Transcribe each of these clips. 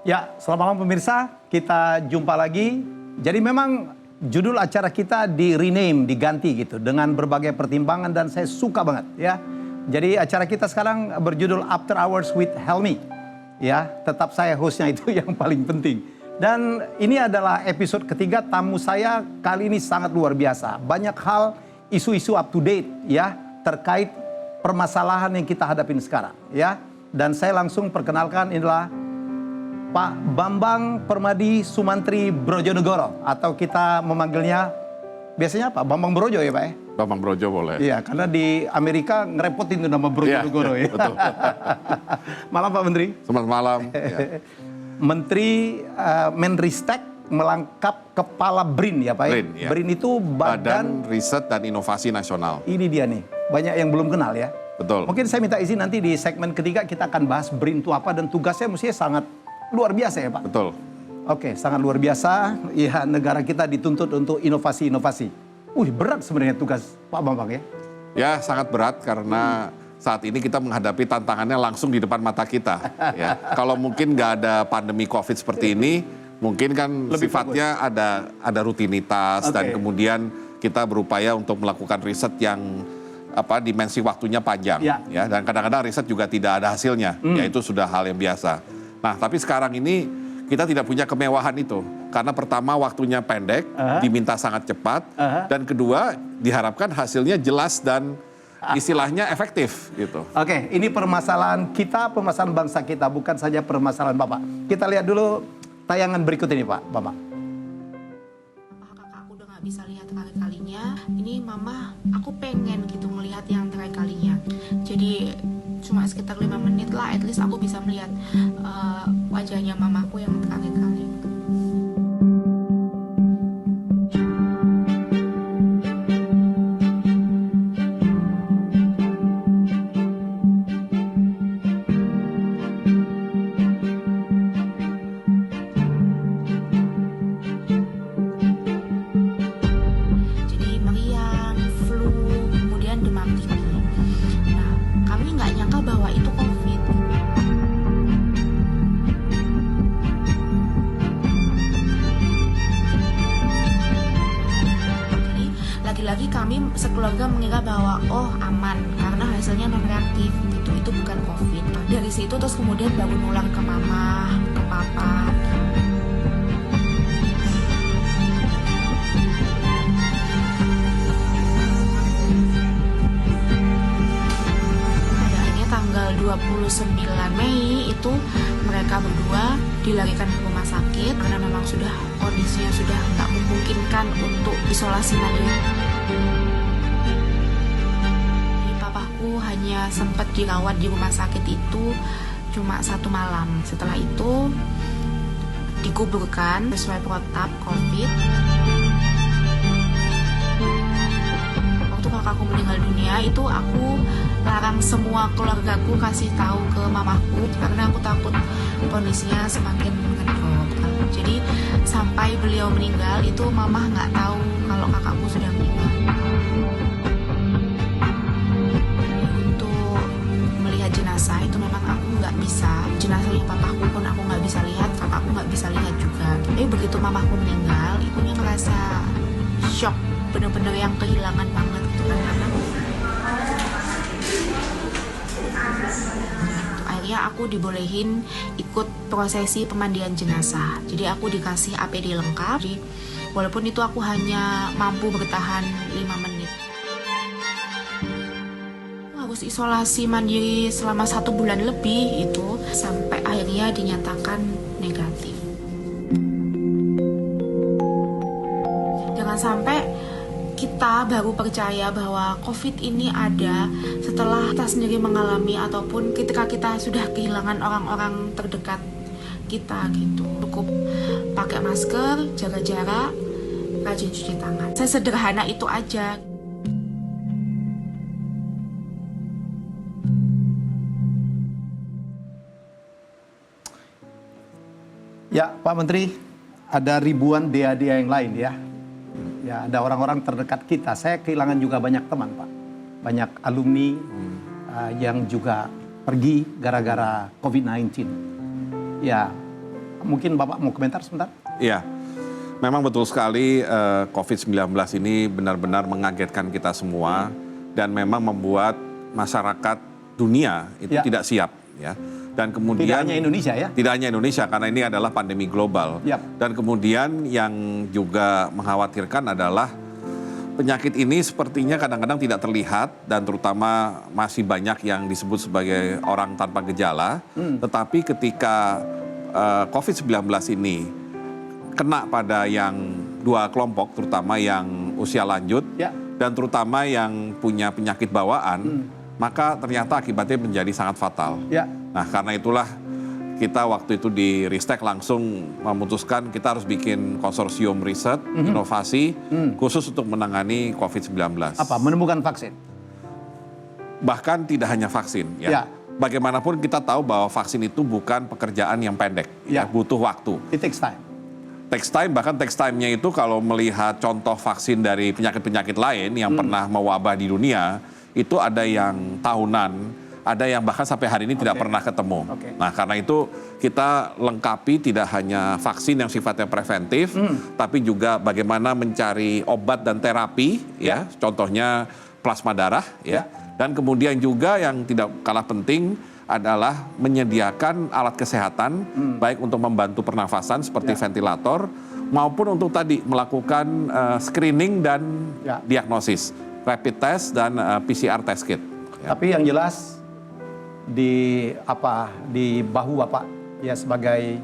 Ya, selamat malam pemirsa. Kita jumpa lagi. Jadi memang judul acara kita di rename, diganti gitu dengan berbagai pertimbangan dan saya suka banget ya. Jadi acara kita sekarang berjudul After Hours with Helmi. Ya, tetap saya hostnya itu yang paling penting. Dan ini adalah episode ketiga, tamu saya kali ini sangat luar biasa. Banyak hal, isu-isu up to date ya terkait permasalahan yang kita hadapin sekarang ya. Dan saya langsung perkenalkan inilah Pak Bambang Permadi Sumantri Brojonegoro, atau kita memanggilnya biasanya Pak Bambang Brojo ya Pak ya? Bambang Brojo boleh. Iya, karena di Amerika ngerepotin tuh nama Brojonegoro ya. Betul. Malam Pak Menteri. Selamat malam. Ya. Menteri Menristek melangkap kepala BRIN ya Pak ya? BRIN, ya. BRIN itu Badan Riset dan Inovasi Nasional. Ini dia nih, banyak yang belum kenal ya. Betul. Mungkin saya minta izin nanti di segmen ketiga kita akan bahas BRIN itu apa dan tugasnya mestinya sangat luar biasa ya Pak? Betul. Oke, sangat luar biasa. Ya, negara kita dituntut untuk inovasi-inovasi. Berat sebenarnya tugas Pak Bambang ya? Ya, sangat berat karena saat ini kita menghadapi tantangannya langsung di depan mata kita. Ya. Kalau mungkin nggak ada pandemi COVID seperti ini, mungkin kan Lebih sifatnya ada rutinitas dan kemudian kita berupaya untuk melakukan riset yang dimensi waktunya panjang. Ya. Dan kadang-kadang riset juga tidak ada hasilnya. Ya, itu sudah hal yang biasa. Nah, tapi sekarang ini kita tidak punya kemewahan itu. Karena pertama waktunya pendek, diminta sangat cepat. Dan kedua diharapkan hasilnya jelas dan istilahnya efektif gitu. Oke, ini permasalahan kita, permasalahan bangsa kita, bukan saja permasalahan Bapak. Kita lihat dulu tayangan berikut ini Pak Bambang. Kakak aku udah gak bisa lihat terakhir kalinya. Ini mama, aku pengen gitu melihat yang terakhir kalinya. Jadi cuma sekitar 5 menit lah, at least aku bisa melihat wajahnya mamaku yang terakhir kali. Jadi meriang, flu, kemudian demam tinggi. Nah, kami nggak nyangka bahwa itu COVID. Jadi lagi-lagi kami sekeluarga mengira bahwa oh aman karena hasilnya non reaktif gitu, itu bukan COVID. Dari situ terus kemudian baru nular ke mama, ke papa. Tanggal 29 Mei itu mereka berdua dilarikan ke rumah sakit karena memang sudah kondisinya sudah nggak memungkinkan untuk isolasi mandiri. Papaku hanya sempat dirawat di rumah sakit itu cuma 1 malam. Setelah itu dikuburkan sesuai protap COVID. Waktu kakakku meninggal dunia itu aku larang semua keluargaku kasih tahu ke mamaku karena aku takut kondisinya semakin ngedrop. Jadi sampai beliau meninggal itu mama nggak tahu kalau kakakku sudah meninggal. Untuk melihat jenazah itu memang aku nggak bisa. Jenazahnya papaku pun aku nggak bisa lihat, kakakku nggak bisa lihat juga. Begitu mamaku meninggal, ibunya ngerasa shock, bener-bener yang kehilangan banget gitu kan. Akhirnya aku dibolehin ikut prosesi pemandian jenazah. Jadi aku dikasih APD lengkap. Jadi, walaupun itu aku hanya mampu bertahan 5 menit. Aku harus isolasi mandiri selama 1 bulan lebih itu sampai akhirnya dinyatakan negatif. Jangan sampai kita baru percaya bahwa COVID ini ada setelah kita sendiri mengalami ataupun ketika kita sudah kehilangan orang-orang terdekat kita gitu. Cukup pakai masker, jaga jarak, rajin cuci tangan. Sesederhana itu aja. Ya Pak Menteri, ada ribuan dia-dia yang lain ya. Ya, ada orang-orang terdekat kita. Saya kehilangan juga banyak teman, Pak. Banyak alumni yang juga pergi gara-gara COVID-19. Ya, Mungkin Bapak mau komentar sebentar? Iya, memang betul sekali COVID-19 ini benar-benar mengagetkan kita semua dan memang membuat masyarakat dunia itu tidak siap, ya. Dan kemudian Tidak hanya Indonesia ya? Tidak hanya Indonesia, karena ini adalah pandemi global. Dan kemudian yang juga mengkhawatirkan adalah penyakit ini sepertinya kadang-kadang tidak terlihat dan terutama masih banyak yang disebut sebagai orang tanpa gejala. Tetapi ketika COVID-19 ini kena pada yang dua kelompok, terutama yang usia lanjut dan terutama yang punya penyakit bawaan, maka ternyata akibatnya menjadi sangat fatal. Nah, karena itulah kita waktu itu di Ristek langsung memutuskan kita harus bikin konsorsium riset, inovasi, khusus untuk menangani COVID-19. Apa? Menemukan vaksin? Bahkan tidak hanya vaksin, ya. Bagaimanapun kita tahu bahwa vaksin itu bukan pekerjaan yang pendek, butuh waktu. It takes time. Takes time, bahkan takes time-nya itu kalau melihat contoh vaksin dari penyakit-penyakit lain yang pernah mewabah di dunia, itu ada yang tahunan, ada yang bahkan sampai hari ini tidak pernah ketemu. Nah, karena itu kita lengkapi tidak hanya vaksin yang sifatnya preventif, tapi juga bagaimana mencari obat dan terapi, ya. Contohnya plasma darah, ya. Dan kemudian juga yang tidak kalah penting adalah menyediakan alat kesehatan, baik untuk membantu pernafasan seperti ventilator, maupun untuk tadi melakukan screening dan diagnosis, rapid test dan PCR test kit. Tapi yang jelas di bahu Bapak ya sebagai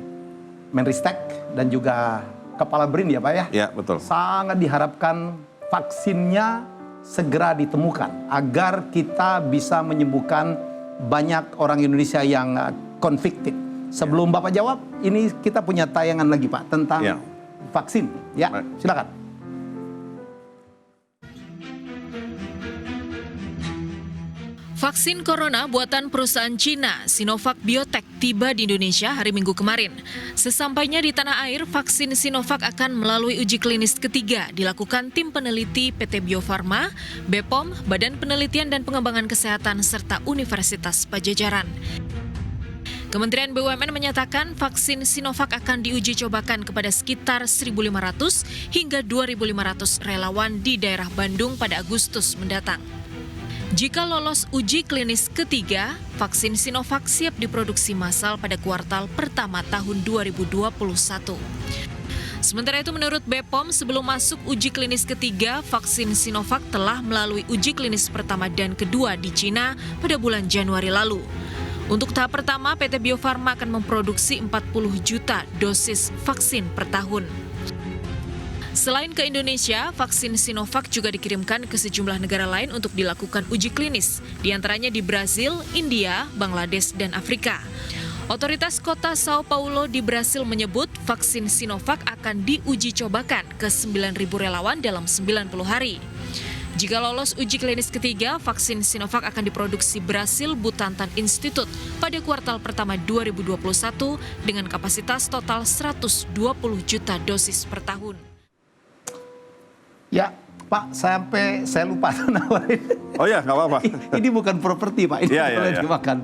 Menristek dan juga Kepala BRIN ya Pak ya. Ya, betul. Sangat diharapkan vaksinnya segera ditemukan agar kita bisa menyembuhkan banyak orang Indonesia yang convicted. Sebelum Bapak jawab, ini kita punya tayangan lagi Pak tentang vaksin. Ya, silakan. Vaksin corona buatan perusahaan Cina, Sinovac Biotech, tiba di Indonesia hari Minggu kemarin. Sesampainya di tanah air, vaksin Sinovac akan melalui uji klinis ketiga dilakukan tim peneliti PT Bio Farma, BPOM, Badan Penelitian dan Pengembangan Kesehatan, serta Universitas Padjadjaran. Kementerian BUMN menyatakan vaksin Sinovac akan diuji cobakan kepada sekitar 1.500 hingga 2.500 relawan di daerah Bandung pada Agustus mendatang. Jika lolos uji klinis ketiga, vaksin Sinovac siap diproduksi massal pada kuartal pertama tahun 2021. Sementara itu menurut BPOM, sebelum masuk uji klinis ketiga, vaksin Sinovac telah melalui uji klinis pertama dan kedua di Cina pada bulan Januari lalu. Untuk tahap pertama, PT Bio Farma akan memproduksi 40 juta dosis vaksin per tahun. Selain ke Indonesia, vaksin Sinovac juga dikirimkan ke sejumlah negara lain untuk dilakukan uji klinis, diantaranya di Brazil, India, Bangladesh, dan Afrika. Otoritas kota Sao Paulo di Brasil menyebut vaksin Sinovac akan diuji cobakan ke 9.000 relawan dalam 90 hari. Jika lolos uji klinis ketiga, vaksin Sinovac akan diproduksi Brasil Butantan Institute pada kuartal pertama 2021 dengan kapasitas total 120 juta dosis per tahun. Ya, Pak, sampai saya lupa nawarin. Oh ya, nggak apa-apa. Ini bukan properti, Pak. Ini boleh dimakan.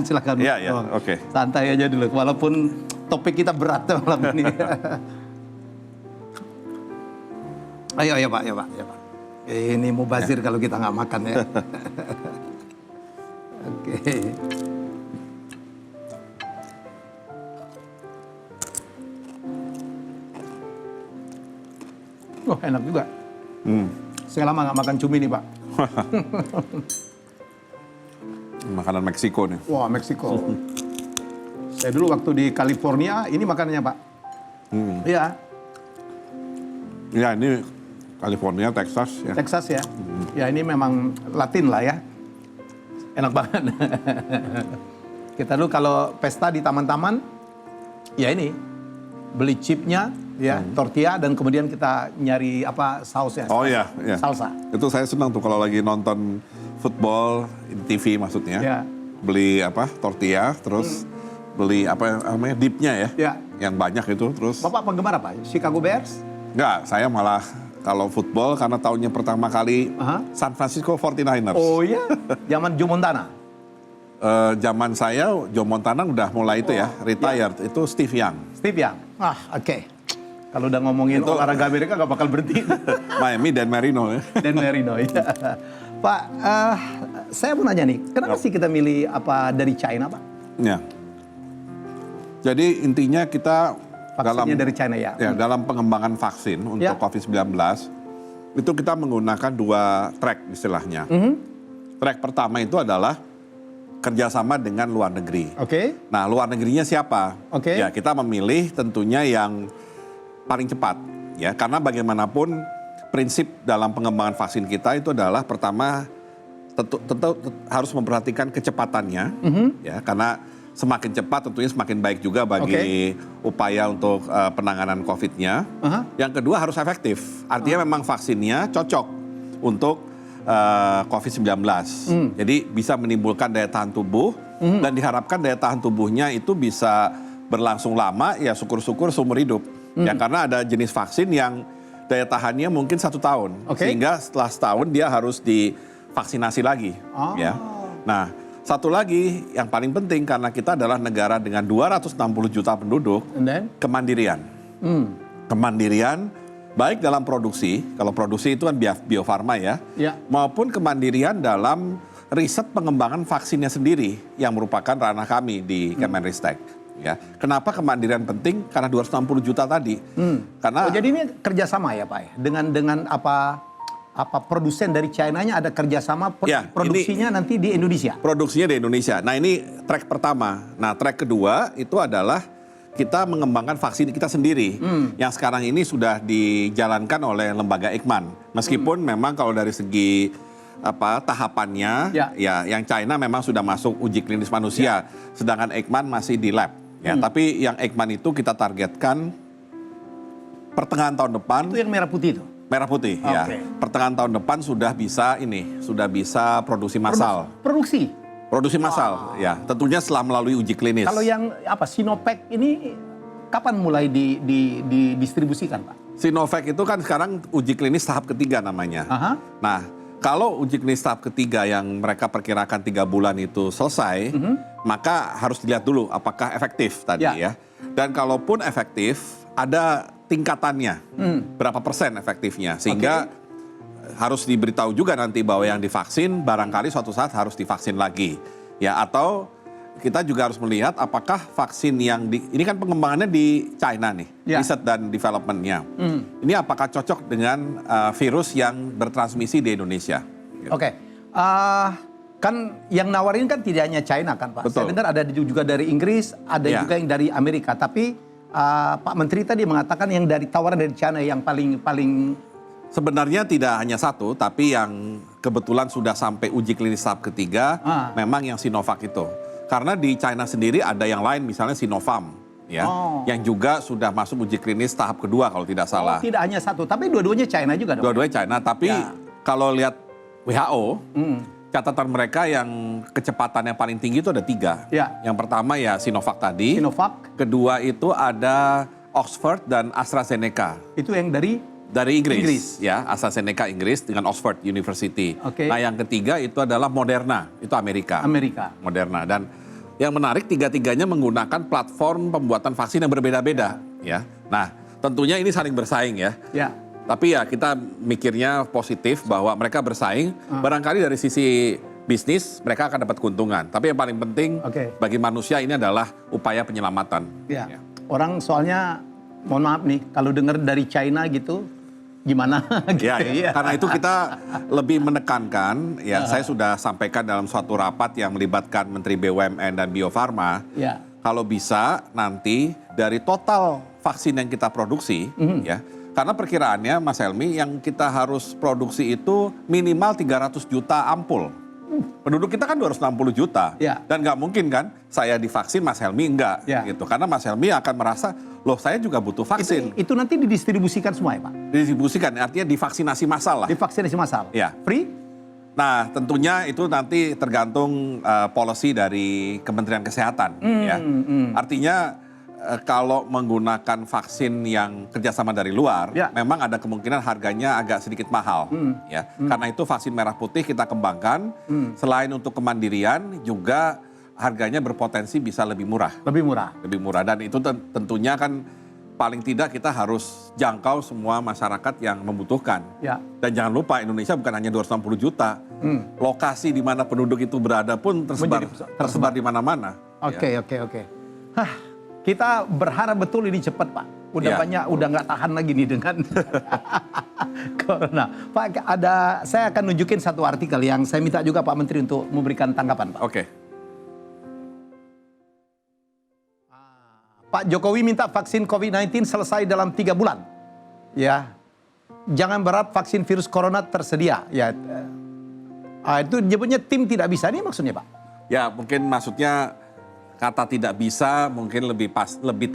Silakan. Iya, oke. Santai aja dulu, walaupun topik kita berat malam ini. Ayo, Pak. Ini mubazir kalau kita nggak makan ya. Oke. Wah, enak juga. Saya lama nggak makan cumi nih, Pak. Makanan Meksiko nih. Wah, Meksiko. Saya dulu waktu di California, ini makanannya, Pak. Iya. Ya, ini California, Texas. Ya. Texas ya. Ya, ini memang Latin lah ya. Enak banget. Kita dulu kalau pesta di taman-taman, ya ini, beli chipnya, ya, tortilla, dan kemudian kita nyari sausnya. Oh iya. Salsa. Itu saya senang tuh kalau lagi nonton football di TV maksudnya. Ya. Beli tortilla, terus beli dipnya ya. Ya. Yang banyak itu terus. Bapak penggemar apa? Chicago Bears? Enggak, saya malah kalau football karena tahunnya pertama kali San Francisco 49ers. Oh iya? Zaman Joe Montana? Zaman saya, Joe Montana udah mulai itu ya, retired. Itu Steve Young. Steve Young. Oke. Kalau udah ngomongin olahraga Amerika gak bakal berhenti. Miami dan Marino ya. Dan Marino, ya. Pak, saya mau nanya nih, kenapa sih kita milih dari China, Pak? Ya. Jadi intinya kita Vaksinnya dari China ya. Dalam pengembangan vaksin untuk COVID-19 itu kita menggunakan 2 track istilahnya. Track pertama itu adalah kerjasama dengan luar negeri. Nah, luar negerinya siapa? Ya, kita memilih tentunya yang paling cepat, ya, karena bagaimanapun prinsip dalam pengembangan vaksin kita itu adalah pertama tentu harus memperhatikan kecepatannya, ya, karena semakin cepat tentunya semakin baik juga bagi upaya untuk penanganan COVID-nya. Yang kedua harus efektif, artinya memang vaksinnya cocok untuk COVID-19. Jadi bisa menimbulkan daya tahan tubuh dan diharapkan daya tahan tubuhnya itu bisa berlangsung lama, ya syukur-syukur seumur hidup. Ya, karena ada jenis vaksin yang daya tahannya mungkin 1 tahun, sehingga setelah setahun dia harus divaksinasi lagi. Ya. Nah, satu lagi yang paling penting karena kita adalah negara dengan 260 juta penduduk, kemandirian. Kemandirian baik dalam produksi, kalau produksi itu kan Bio Farma ya, maupun kemandirian dalam riset pengembangan vaksinnya sendiri yang merupakan ranah kami di Kemenristek. Ya, kenapa kemandirian penting? Karena 260 juta tadi. Karena jadi ini kerjasama ya Pak ya? Dengan apa produsen dari China-nya ada kerjasama produksinya nanti di Indonesia? Produksinya di Indonesia. Nah, ini track pertama. Nah, track kedua itu adalah kita mengembangkan vaksin kita sendiri. Yang sekarang ini sudah dijalankan oleh lembaga Eijkman. Meskipun memang kalau dari segi tahapannya, ya yang China memang sudah masuk uji klinis manusia. Sedangkan Eijkman masih di lab. Ya, tapi yang Eijkman itu kita targetkan pertengahan tahun depan. Itu yang merah putih itu? Merah putih, ya. Pertengahan tahun depan sudah bisa produksi massal. Produksi massal, ya. Tentunya setelah melalui uji klinis. Kalau yang Sinovac ini kapan mulai didistribusikan, Pak? Sinovac itu kan sekarang uji klinis tahap ketiga namanya. Nah, kalau uji klinis tahap ketiga yang mereka perkirakan 3 bulan itu selesai, maka harus dilihat dulu apakah efektif tadi ya. Dan kalaupun efektif, ada tingkatannya, berapa persen efektifnya. Sehingga harus diberitahu juga nanti bahwa yang divaksin barangkali suatu saat harus divaksin lagi. Ya, atau kita juga harus melihat apakah vaksin yang ini kan pengembangannya di China nih, riset dan development-nya. Ini apakah cocok dengan virus yang bertransmisi di Indonesia? Kan yang nawarin kan tidak hanya China kan Pak. Betul. Saya dengar ada juga dari Inggris, ada juga yang dari Amerika. Tapi Pak Menteri tadi mengatakan yang dari tawaran dari China yang paling sebenarnya tidak hanya satu, tapi yang kebetulan sudah sampai uji klinis tahap ketiga, memang yang Sinovac itu. Karena di China sendiri ada yang lain, misalnya Sinopharm, ya, yang juga sudah masuk uji klinis tahap kedua kalau tidak salah. Tidak hanya satu, tapi dua-duanya China juga dong. Dua-duanya China, tapi kalau lihat WHO, catatan mereka yang kecepatannya paling tinggi itu ada 3. Yang pertama ya Sinovac tadi. Kedua itu ada Oxford dan AstraZeneca. Itu yang dari Inggris. Ya, AstraZeneca Inggris dengan Oxford University. Nah, yang ketiga itu adalah Moderna, itu Amerika. Moderna. Dan yang menarik 3-tiganya menggunakan platform pembuatan vaksin yang berbeda-beda. Ya. Nah, tentunya ini saling bersaing ya. Tapi ya kita mikirnya positif bahwa mereka bersaing. Barangkali dari sisi bisnis mereka akan dapat keuntungan. Tapi yang paling penting bagi manusia ini adalah upaya penyelamatan. Orang soalnya, mohon maaf nih, kalau dengar dari China gitu, gimana? Karena itu kita lebih menekankan, saya sudah sampaikan dalam suatu rapat yang melibatkan Menteri BUMN dan Bio Farma, kalau bisa nanti dari total vaksin yang kita produksi, karena perkiraannya Mas Helmi yang kita harus produksi itu minimal 300 juta ampul. Penduduk kita kan 260 juta. Dan nggak mungkin kan saya divaksin, Mas Helmi enggak. Gitu. Karena Mas Helmi akan merasa, loh saya juga butuh vaksin. Itu nanti didistribusikan semua ya Pak? Didistribusikan, artinya divaksinasi massal lah. Divaksinasi massal? Free? Nah, tentunya itu nanti tergantung policy dari Kementerian Kesehatan. Artinya kalau menggunakan vaksin yang kerjasama dari luar, memang ada kemungkinan harganya agak sedikit mahal. Karena itu vaksin merah putih kita kembangkan, selain untuk kemandirian, juga harganya berpotensi bisa lebih murah. Lebih murah. Lebih murah, dan itu tentunya kan paling tidak kita harus jangkau semua masyarakat yang membutuhkan. Ya. Dan jangan lupa Indonesia bukan hanya 260 juta. Lokasi di mana penduduk itu berada pun tersebar di mana-mana. Oke. Hah, kita berharap betul ini cepat, Pak. Udah nggak tahan lagi nih dengan corona. Pak, saya akan nunjukin satu artikel yang saya minta juga Pak Menteri untuk memberikan tanggapan, Pak. Oke. Pak Jokowi minta vaksin COVID-19 selesai dalam 3 bulan. Ya, jangan berharap vaksin virus corona tersedia. Ya, itu nyebutnya tim tidak bisa, ini maksudnya Pak? Ya, mungkin maksudnya kata tidak bisa mungkin lebih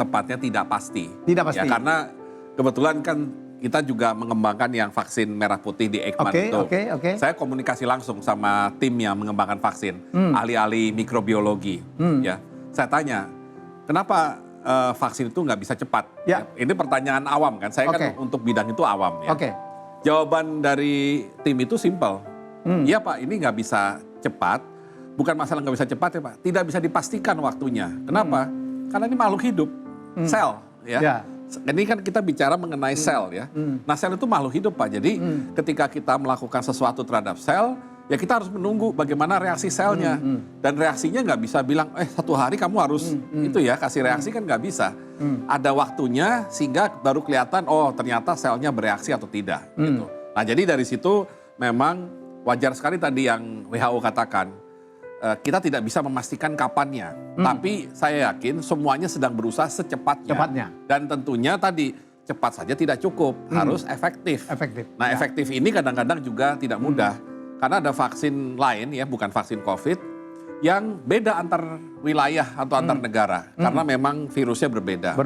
tepatnya tidak pasti. Tidak pasti. Ya, karena kebetulan kan kita juga mengembangkan yang vaksin merah putih di Eijkman itu. Oke. Saya komunikasi langsung sama tim yang mengembangkan vaksin, ahli-ahli mikrobiologi. Ya, saya tanya, kenapa vaksin itu nggak bisa cepat? Ya. Ini pertanyaan awam kan, saya kan untuk bidang itu awam. Ya. Jawaban dari tim itu simpel. Iya Pak, ini nggak bisa cepat. Bukan masalah nggak bisa cepat ya Pak, tidak bisa dipastikan waktunya. Kenapa? Karena ini makhluk hidup, sel. Ya. Ini kan kita bicara mengenai sel ya. Nah sel itu makhluk hidup Pak, jadi ketika kita melakukan sesuatu terhadap sel, ya kita harus menunggu bagaimana reaksi selnya. Dan reaksinya nggak bisa bilang, 1 hari kamu harus itu ya, kasih reaksi kan nggak bisa. Ada waktunya sehingga baru kelihatan, oh ternyata selnya bereaksi atau tidak. Gitu. Nah jadi dari situ memang wajar sekali tadi yang WHO katakan, kita tidak bisa memastikan kapannya. Tapi saya yakin semuanya sedang berusaha secepatnya. Dan tentunya tadi cepat saja tidak cukup, harus efektif. Nah efektif ini kadang-kadang juga tidak mudah. Karena ada vaksin lain ya, bukan vaksin COVID, yang beda antar wilayah atau antar negara. Karena memang virusnya berbeda.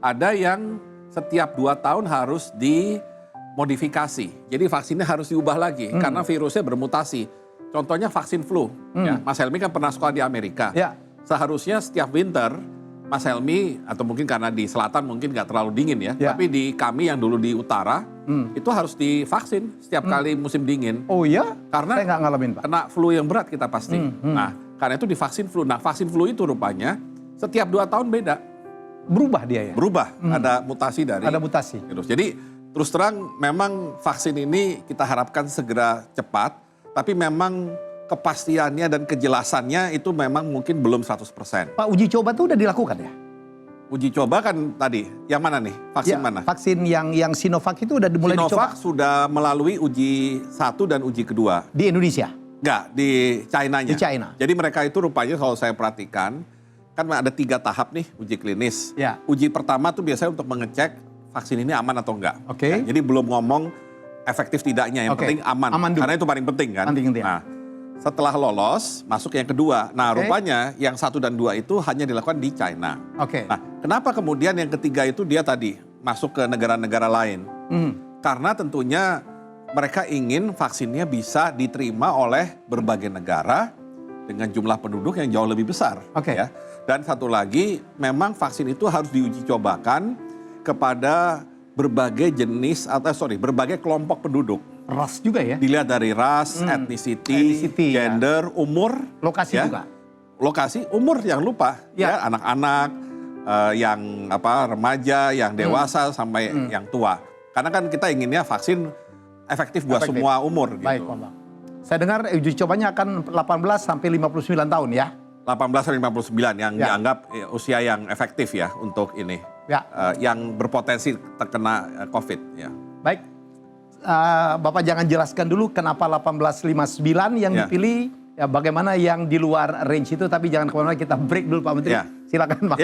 Ada yang setiap 2 tahun harus dimodifikasi. Jadi vaksinnya harus diubah lagi karena virusnya bermutasi. Contohnya vaksin flu. Ya, Mas Helmi kan pernah sekolah di Amerika. Ya. Seharusnya setiap winter, Mas Helmi atau mungkin karena di selatan mungkin nggak terlalu dingin ya. Tapi di kami yang dulu di utara, itu harus divaksin setiap kali musim dingin. Oh iya? Karena saya nggak ngalamin Pak. Kena flu yang berat kita pasti. Nah karena itu divaksin flu. Nah vaksin flu itu rupanya setiap 2 tahun beda. Berubah dia ya? Berubah, ada mutasi dari virus. Jadi terus terang memang vaksin ini kita harapkan segera cepat. Tapi memang kepastiannya dan kejelasannya itu memang mungkin belum 100%. Pak, uji coba itu udah dilakukan ya? Uji coba kan tadi, yang mana nih? Vaksin mana? Vaksin yang Sinovac itu udah mulai dicoba? Sinovac sudah melalui uji 1 dan uji kedua. Di Indonesia? Enggak, di China-nya. Di China. Jadi mereka itu rupanya kalau saya perhatikan, kan ada 3 tahap nih uji klinis. Ya. Uji pertama tuh biasanya untuk mengecek vaksin ini aman atau enggak. Oke. Ya, jadi belum ngomong efektif tidaknya, yang penting aman. Karena itu paling penting kan. Nah, setelah lolos masuk yang kedua. Nah, rupanya yang 1 dan 2 itu hanya dilakukan di China. Nah, kenapa kemudian yang ketiga itu dia tadi masuk ke negara-negara lain? Karena tentunya mereka ingin vaksinnya bisa diterima oleh berbagai negara dengan jumlah penduduk yang jauh lebih besar. Ya. Dan satu lagi, memang vaksin itu harus diuji cobakan kepada berbagai berbagai kelompok penduduk. Ras juga ya? Dilihat dari ras, ethnicity, gender, umur. Lokasi juga? Lokasi, umur yang lupa. Ya, anak-anak, yang remaja, yang dewasa, sampai yang tua. Karena kan kita inginnya vaksin efektif buat semua umur. Gitu. Baik, Pak. Saya dengar uji cobanya akan 18 sampai 59 tahun ya? 18 sampai 59 yang dianggap usia yang efektif ya untuk ini. Yang berpotensi terkena COVID. Ya. Baik, Bapak jangan jelaskan dulu kenapa 1859 yang dipilih, ya bagaimana yang di luar range itu, tapi jangan kemana-mana, kita break dulu Pak Menteri. Silakan Pak.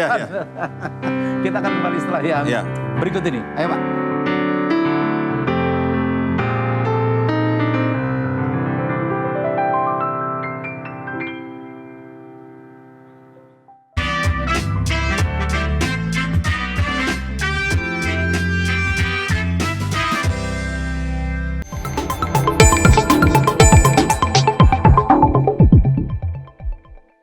Kita akan kembali setelah yang berikut ini. Ayo Pak.